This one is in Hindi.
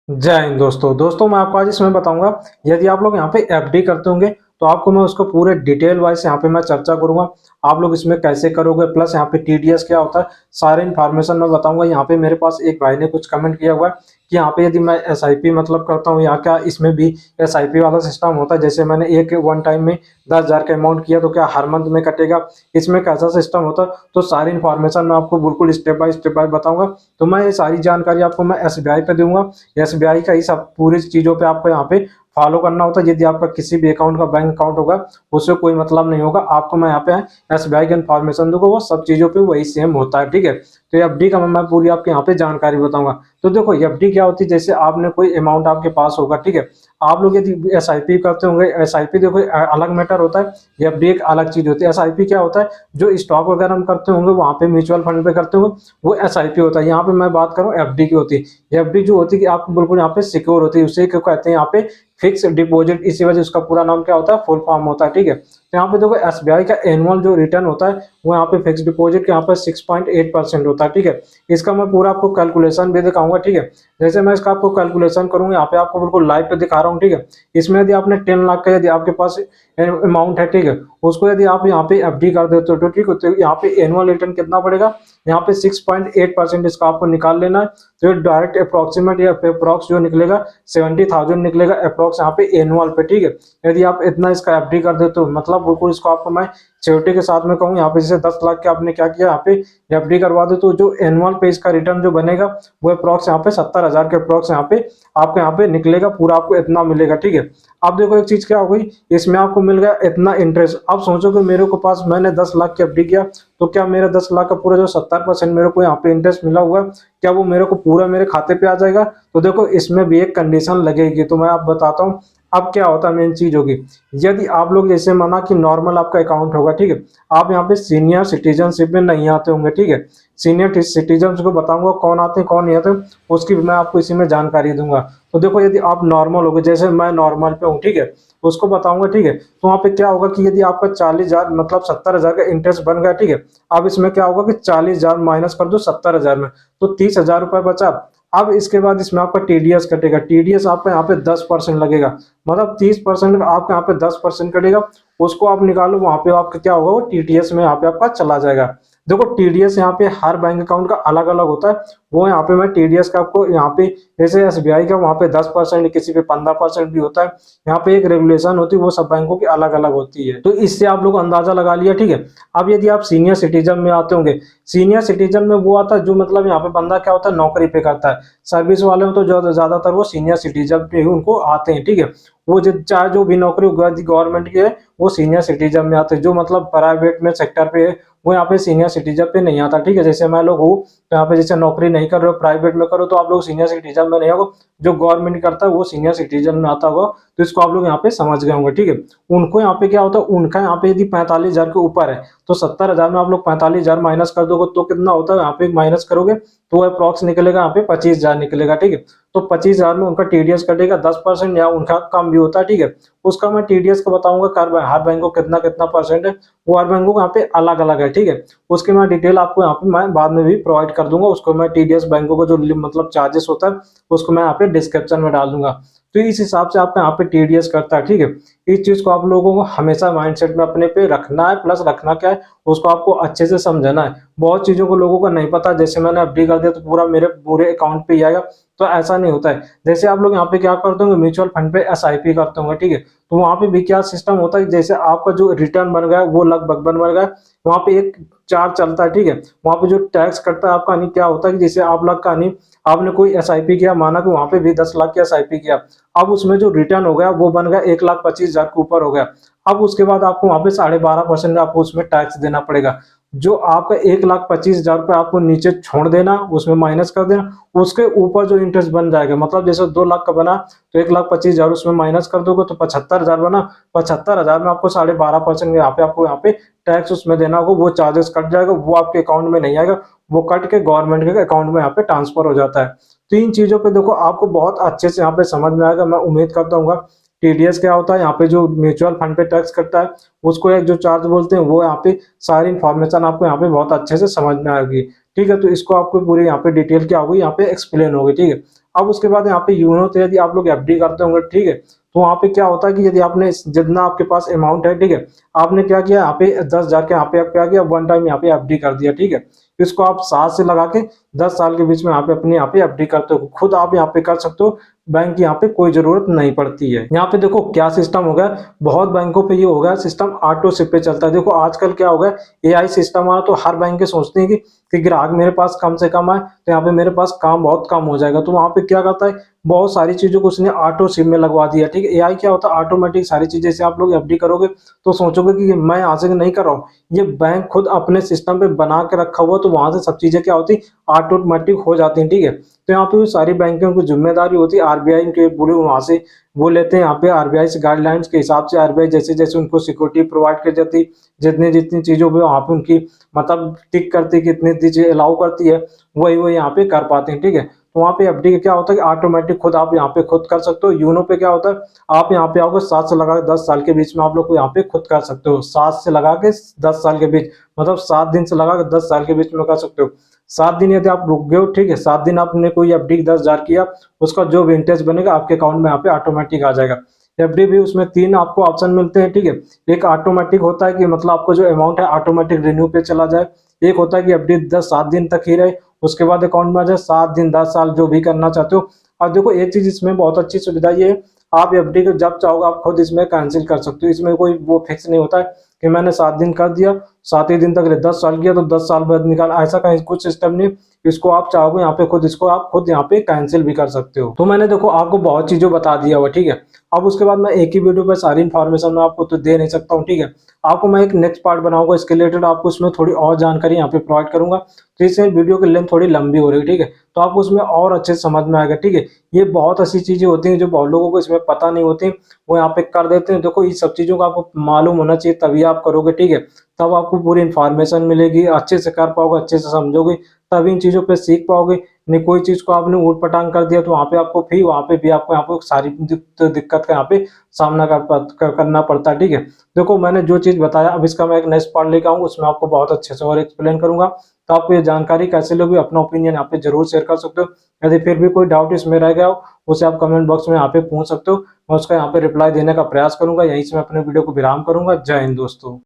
जय हिंद दोस्तों मैं आपको आज इसमें बताऊंगा। यदि आप लोग यहाँ पे एफडी करते होंगे तो आपको मैं उसको पूरे डिटेल वाइज यहाँ पे मैं चर्चा करूंगा। आप लोग इसमें कैसे करोगे, प्लस यहाँ पे टीडीएस क्या होता है, सारे इन्फॉर्मेशन मैं बताऊंगा। यहाँ पे मेरे पास एक भाई ने कुछ कमेंट किया हुआ है कि यहाँ पे यदि मैं एसआईपी मतलब करता हूँ, यहाँ क्या इसमें भी एसआईपी वाला सिस्टम होता है। जैसे मैंने एक वन टाइम में 10,000 का अमाउंट किया तो क्या हर मंथ में कटेगा, इसमें कैसा सिस्टम होता है, तो सारी इन्फॉर्मेशन मैं आपको बिल्कुल स्टेप बाय बताऊंगा। तो मैं ये सारी जानकारी आपको मैं एसबीआई पे दूंगा। एसबीआई का ही सब पूरी चीजों पे आपको यहाँ पे फॉलो करना होता है। यदि आपका किसी भी अकाउंट का बैंक अकाउंट होगा उससे कोई मतलब नहीं होगा। आपको मैं यहाँ पे एसबीआई की इन्फॉर्मेशन दूंगा, वो सब चीजों पे वही सेम होता है, ठीक है। तो एफडी का मैं पूरी आपके यहाँ पे जानकारी बताऊंगा। तो देखो एफडी क्या होती है, जैसे आपने कोई अमाउंट आपके पास होगा, ठीक है। आप लोग यदि एसआईपी करते होंगे, एसआईपी देखो अलग मैटर होता है, एफडी एक अलग चीज होती है। एसआईपी क्या होता है, जो स्टॉक वगैरह हम करते होंगे वहां पे म्यूचुअल फंड पे करते होंगे, वो एसआईपी होता है। यहाँ पे मैं बात करूँ एफडी की होती है। एफडी जो होती है कि आपको बिल्कुल यहाँ पे सिक्योर होती है, उसे क्यों कहते हैं यहाँ पे फिक्स डिपॉजिट, इसी वजह उसका पूरा नाम क्या होता है, फुल फॉर्म होता है, ठीक है। तो यहाँ पे देखो एसबीआई का एनुअल जो रिटर्न होता है वो यहाँ पे फिक्स डिपॉजिट के यहाँ पे 6.8% होता है, ठीक है। इसका मैं पूरा आपको कैलकुलेशन भी दिखाऊंगा, ठीक है। जैसे मैं इसका आपको कैलकुलेशन करूंगा, यहाँ पे आपको बिल्कुल लाइव पे दिखा रहा हूँ, ठीक है। इसमें यदि आपने 10 लाख का यदि आपके पास अमाउंट है, ठीक है, उसको यदि आप यहाँ पे एफडी कर देते हो तो ठीक होते, यहाँ पे एनुअल रिटर्न कितना पड़ेगा, यहाँ पे 6.8% इसका आपको निकाल लेना है। तो ये डायरेक्ट अप्रोक्सीमेट या अप्रोक्स जो निकलेगा 70,000 निकलेगा अप्रोक्स यहाँ पे एनुअल पे, ठीक है। यदि आप इतना इसका एफडी कर देते हो, मतलब बिल्कुल इसको आपको मैं सिक्योरिटी के साथ में कहूँ, यहाँ पे जैसे 10 लाख के आपने क्या किया, यहाँ पे एफडी करवा दो तो जो एनुअल पे इसका रिटर्न जो बनेगा वो अप्रोक्स यहाँ पे 70,000 के अप्रोक्स यहाँ पे आपको यहाँ पे निकलेगा, पूरा आपको इतना मिलेगा, ठीक है। अब देखो एक चीज क्या हो गई, इसमें आपको मिल गया इतना इंटरेस्ट। अब सोचो कि मेरे को पास मैंने 10 लाख की एफडी किया, तो क्या मेरा 10 लाख का पूरा जो 70% मेरे को यहाँ पे इंटरेस्ट मिला हुआ है, क्या वो मेरे को पूरा मेरे खाते पे आ जाएगा? तो देखो इसमें भी एक कंडीशन लगेगी, तो मैं आप बताता हूँ। अब क्या होता है, मेन चीज होगी, यदि आप लोग जैसे माना कि नॉर्मल आपका अकाउंट होगा, ठीक है, आप यहाँ पे सीनियर सिटीजनशिप में नहीं आते होंगे, ठीक है। सीनियर सिटीजन को बताऊंगा कौन आते हैं कौन नहीं आते, उसकी भी मैं आपको इसी में जानकारी दूंगा। तो देखो यदि आप नॉर्मल हो गए, जैसे मैं नॉर्मल पे हूँ, ठीक है, उसको बताऊंगा, ठीक है। तो वहाँ पे क्या होगा कि यदि आपका 40,000 मतलब 70,000 का इंटरेस्ट बन गया, ठीक है। अब इसमें क्या होगा कि 40,000 माइनस कर दो 70,000 में, तो 30,000 रुपये बचा। अब इसके बाद इसमें आपका टीडीएस कटेगा। टीडीएस आपका यहाँ पे 10% लगेगा, मतलब 30% आपका यहाँ पे 10% कटेगा। उसको आप निकालो, वहां पे आपका क्या होगा, वो टीटीएस में यहाँ पे आपका चला जाएगा। देखो टीडीएस यहाँ पे हर बैंक अकाउंट का अलग अलग होता है। वो यहाँ पे मैं टीडीएस का आपको यहाँ पे, जैसे एसबीआई का वहाँ पे 10%, किसी पे 15% भी होता है। यहाँ पे एक रेगुलेशन होती है, वो सब बैंकों की अलग अलग होती है। तो इससे आप लोग अंदाजा लगा लिया, ठीक है। अब यदि आप सीनियर सिटीजन में आते होंगे, सीनियर सिटीजन में वो आता है जो मतलब यहाँ पे बंदा क्या होता है, नौकरी पे करता है। सर्विस वाले में तो जो ज्यादातर वो सीनियर सिटीजन पे ही उनको आते हैं, ठीक है। वो चाहे जो भी नौकरी गवर्नमेंट की है वो सीनियर सिटीजन में आते हैं। जो मतलब प्राइवेट में सेक्टर पे है वो यहाँ पे सीनियर सिटीजन पे नहीं आता, ठीक है। जैसे मैं लोग हूँ तो यहाँ पे जैसे नौकरी नहीं कर रहे हो, प्राइवेट में करो, तो आप लोग सीनियर सिटीजन में नहीं होगा। जो गवर्नमेंट करता है वो सीनियर सिटीजन में आता होगा, तो इसको आप लोग यहाँ पे समझ गए होंगे, ठीक है। उनको यहाँ पे क्या होता है, उनका यहाँ पे यदि 45,000 के ऊपर है तो 70,000 में आप लोग 45,000 माइनस कर दोगे तो कितना होता है, यहाँ पे माइनस करोगे तो अप्रॉक्स निकलेगा यहाँ पे 25,000 निकलेगा, ठीक है। तो 25,000 में उनका टीडीएस कटेगा 10%, या उनका कम भी होता है, ठीक है। उसका मैं टीडीएस का बताऊंगा, हर बैंक को कितना कितना परसेंट है, वो हर बैंकों को यहाँ पे अलग अलग है, ठीक है। उसकी मैं डिटेल आपको यहाँ पे मैं बाद में भी प्रोवाइड कर दूंगा। उसको मैं टीडीएस बैंकों का जो मतलब चार्जेस होता है उसको मैं यहाँ पे डिस्क्रिप्शन में डाल दूंगा। तो इस हिसाब से आपका यहाँ पे टीडीएस करता है, ठीक है। इस चीज को आप लोगों को हमेशा माइंडसेट में अपने पे रखना है, प्लस रखना क्या है, उसको आपको अच्छे से समझना है। बहुत चीजों को लोगों को नहीं पता, जैसे मैंने एफडी कर दिया तो पूरा मेरे पूरे अकाउंट पे ही आएगा, तो ऐसा नहीं होता है। जैसे आप लोग यहाँ पे क्या करते होंगे, म्यूचुअल फंड पे एसआईपी करते होंगे, ठीक है। तो वहां पे भी क्या सिस्टम होता है, जैसे आपका जो रिटर्न बन गया वो लगभग बन गया, वहां पे एक चार्ज चलता है, ठीक है। वहां पे जो टैक्स कटता है आपका, नहीं क्या होता है कि जैसे आप लोग का नहीं, आपने कोई एसआईपी किया, माना कि वहां पे भी 10 लाख की एसआईपी किया, अब उसमें जो रिटर्न हो गया वो बन गया 1,25,000 के ऊपर हो गया। अब उसके बाद आपको वहां पे 12.5% आपको उसमें टैक्स देना पड़ेगा। जो आपका 1,25,000 रुपये आपको नीचे छोड़ देना, उसमें माइनस कर देना, उसके ऊपर जो इंटरेस्ट बन जाएगा, मतलब जैसे 2 लाख का बना तो 1,25,000 उसमें माइनस कर दोगे तो 75,000 बना। 75,000 में आपको 12.5% यहाँ पे टैक्स उसमें देना होगा, वो चार्जेस कट जाएगा, वो आपके अकाउंट में नहीं आएगा, वो कट के गवर्नमेंट के अकाउंट में यहाँ पे ट्रांसफर हो जाता है। तो इन चीजों पे देखो आपको बहुत अच्छे से यहाँ पे समझ में आएगा, मैं उम्मीद करता हूँ। टीडीएस क्या होता है, यहाँ पे जो म्यूचुअल फंड पे टैक्स कटता है उसको एक जो चार्ज बोलते हैं, वो यहाँ पे सारी इन्फॉर्मेशन आपको यहाँ पे बहुत अच्छे से समझ में आएगी, ठीक है। तो इसको आपको पूरी यहाँ पे डिटेल क्या होगी, यहाँ पे एक्सप्लेन होगी, ठीक है। अब उसके बाद यहाँ पे यूनो से यदि आप लोग एफडी करते होंगे, ठीक है, तो वहाँ पे क्या होता है कि यदि आपने जितना आपके पास अमाउंट है, ठीक है, आपने क्या किया यहाँ पे 10,000 के यहाँ पे आप क्या किया, वन टाइम यहाँ पे एफडी कर दिया, ठीक है। इसको आप 7 से लगा के 10 साल के बीच में यहाँ पे अपने यहाँ पे एफडी करते हो, खुद आप यहाँ पे कर सकते हो, बैंक की यहाँ पे कोई जरूरत नहीं पड़ती है। यहाँ पे देखो क्या सिस्टम हो गया, बहुत बैंकों पे ये हो गया सिस्टम ऑटो सिप पे चलता है। देखो आजकल क्या हो गया, एआई सिस्टम आया तो हर बैंक के सोचते हैं कि ग्राहक मेरे पास कम से कम आए तो यहाँ पे मेरे पास काम बहुत कम हो जाएगा, तो वहां पे क्या करता है, बहुत सारी चीजों को उसने ऑटो सिम में लगवा दिया, ठीक है। एआई क्या होता है, ऑटोमेटिक सारी चीजें से आप लोग एफडी करोगे तो सोचोगे कि मैं यहाँ से नहीं कर रहा हूँ, ये बैंक खुद अपने सिस्टम पे बना के रखा हुआ, तो वहां से सब चीजें क्या होती ऑटोमेटिक हो जाती हैं, ठीक है। तो यहाँ पे वो सारी बैंकों की जिम्मेदारी होती है आरबीआई के बोले वहां से वो लेते हैं, यहाँ पे आरबीआई से गाइडलाइंस के हिसाब से आरबीआई जैसे जैसे उनको सिक्योरिटी प्रोवाइड कर जाती, जितनी जितनी चीजों पे वहां पे उनकी मतलब टिक करती, कितनी चीजें अलाउ करती है, वही वही यहाँ पे कर पाते हैं, ठीक है। तो वहाँ पे एफडी क्या होता है कि ऑटोमेटिक खुद आप यहाँ पे खुद कर सकते हो। यूनो पे क्या होता है, आप यहाँ पे आओगे 7 से लगा के 10 साल के बीच में आप लोग को यहाँ पे खुद कर सकते हो, 7 से लगा के 10 साल के बीच, मतलब 7 दिन से लगा के 10 साल के बीच में कर सकते हो। 7 दिन यदि आप रुक गए हो, ठीक है, 7 दिन आपने कोई एफडी 10,000 किया, उसका जो विंटेज बनेगा आपके अकाउंट में यहाँ पे ऑटोमेटिक आ जाएगा। एफडी भी उसमें 3 आपको ऑप्शन मिलते हैं, ठीक है। एक ऑटोमेटिक होता है कि मतलब आपको जो अमाउंट है ऑटोमेटिक रिन्यू पे चला जाए। एक होता है कि एफडी 7 दिन तक ही रहे, उसके बाद अकाउंट में आ जाए, 7 दिन 10 साल जो भी करना चाहते हो। और देखो एक चीज इसमें बहुत अच्छी सुविधा ये है, आप एफडी को जब चाहोगे आप खुद इसमें कैंसिल कर सकते हो, इसमें कोई वो फिक्स नहीं होता है कि मैंने 7 दिन कर दिया, 7 ही दिन तक 10 साल किया तो 10 साल बाद निकाल, ऐसा कहीं कुछ सिस्टम नहीं। इसको आप चाहोगे यहाँ पे खुद इसको आप खुद यहाँ पे कैंसिल भी कर सकते हो। तो मैंने देखो आपको बहुत चीजों बता दिया हुआ, ठीक है। अब उसके बाद मैं एक ही वीडियो पे सारी इन्फॉर्मेशन मैं आपको तो दे नहीं सकता हूँ, ठीक है। आपको मैं एक नेक्स्ट पार्ट बनाऊंगा इसके रिलेटेड, आपको उसमें थोड़ी और जानकारी यहाँ पे प्रोवाइड करूंगा, तो इससे वीडियो की लेंथ थोड़ी लंबी हो रही है, ठीक है, तो आपको उसमें और अच्छे से समझ में आएगा, ठीक है। ये बहुत ऐसी चीजें होती हैं जो बहुत लोगों को इसमें पता नहीं होती, वो यहाँ पे कर देते हैं। देखो इस सब चीजों का आपको मालूम होना चाहिए तभी आप करोगे, ठीक है, तब आपको पूरी इन्फॉर्मेशन मिलेगी, अच्छे से कर पाओगे, अच्छे से समझोगे, तभी इन चीजों पे सीख पाओगे। नहीं कोई चीज को आपने ऊट पटांग कर दिया तो वहां पे आपको फिर वहां पे भी आपको यहाँ पे सारी दिक्कत का यहाँ पे सामना करना पड़ता है, ठीक है। देखो मैंने जो चीज बताया अब इसका मैं एक नेक्स्ट पार्ट लेकर आऊंगा, उसमें आपको बहुत अच्छे से और एक्सप्लेन करूंगा, तो आपको ये जानकारी कैसे लोगे, अपना ओपिनियन यहाँ पे जरूर शेयर कर सकते हो। यदि फिर भी कोई डाउट इसमें रह गया हो उसे आप कमेंट बॉक्स में यहाँ पे पूछ सकते हो, मैं उसका यहाँ पे रिप्लाई देने का प्रयास करूंगा। यहीं से मैं अपने वीडियो को विराम करूंगा। जय हिंद दोस्तों।